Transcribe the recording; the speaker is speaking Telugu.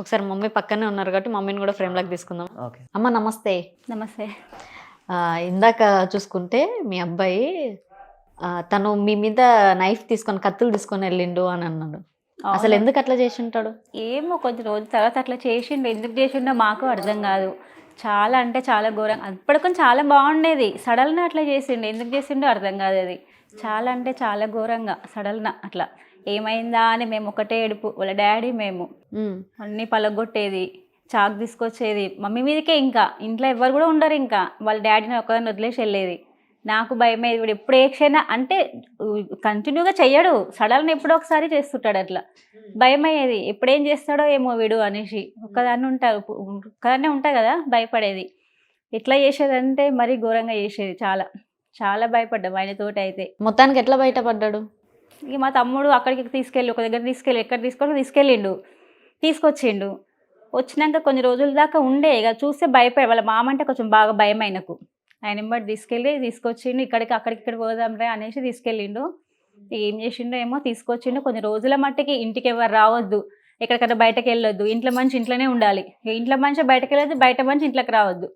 ఒకసారి మమ్మీ పక్కనే ఉన్నారు కాబట్టి మమ్మీని కూడా ఫ్రేమ్లోకి తీసుకుందాం. ఓకే. అమ్మ నమస్తే. నమస్తే. ఇందాక చూసుకుంటే మీ అబ్బాయి తను మీ మీద నైఫ్ తీసుకొని కత్తులు తీసుకొని వెళ్ళిండు అని అన్నాడు. అసలు ఎందుకు అట్లా చేసి ఉంటాడు? ఏమో కొద్ది రోజుల తర్వాత అట్లా చేసిండు. ఎందుకు చేసిండో మాకు అర్థం కాదు. చాలా అంటే చాలా ఘోరంగా. అప్పటికొని చాలా బాగుండేది, సడల్న అట్లా చేసిండు. ఎందుకు చేసిండో అర్థం కాదు. అది చాలా అంటే చాలా ఘోరంగా సడల్న అట్లా ఏమైందా అని మేము ఒకటే ఏడుపు. వాళ్ళ డాడీ మేము అన్నీ పలగొట్టేది, చాకు తీసుకొచ్చేది మమ్మీ మీదకే. ఇంకా ఇంట్లో ఎవరు కూడా ఉండరు. ఇంకా వాళ్ళ డాడీని ఒకదాన్ని వదిలేసి వెళ్ళేది. నాకు భయమేది. వీడు ఎప్పుడు ఏ క్షణ అంటే కంటిన్యూగా చెయ్యడు, సడన్ ఎప్పుడో ఒకసారి చేస్తుంటాడు. అట్లా భయమయ్యేది, ఎప్పుడేం చేస్తాడో ఏమో వీడు అనేసి. ఒక్కదాన్నే ఉంటా కదా, భయపడేది. ఎట్లా చేసేదంటే మరీ ఘోరంగా చేసేది. చాలా చాలా భయపడ్డాం ఆయనతోటి అయితే. మొత్తానికి ఎట్లా బయటపడ్డాడు? ఇక మా తమ్ముడు అక్కడికి తీసుకెళ్ళి ఒక దగ్గర ఎక్కడ తీసుకెళ్ళిండు, తీసుకొచ్చిండు. వచ్చినాక కొన్ని రోజుల దాకా ఉండే. ఇక చూస్తే భయపడే, వాళ్ళ మామ అంటే కొంచెం బాగా భయం ఆయనకు. ఆయన ఎంబడి తీసుకొచ్చిండు. అక్కడికి పోదాంరా అనేసి తీసుకెళ్ళిండు. ఏం చేసిండో ఏమో, తీసుకొచ్చిండు. కొన్ని రోజుల మట్టికి ఇంటికి ఎవరు రావద్దు, ఎక్కడికన్నా బయటకు వెళ్ళొద్దు, ఇంట్లో మంచి ఇంట్లోనే ఉండాలి. ఇంట్లో మంచి బయటకు వెళ్ళొద్దు, బయట మంచి ఇంట్లోకి రావద్దు.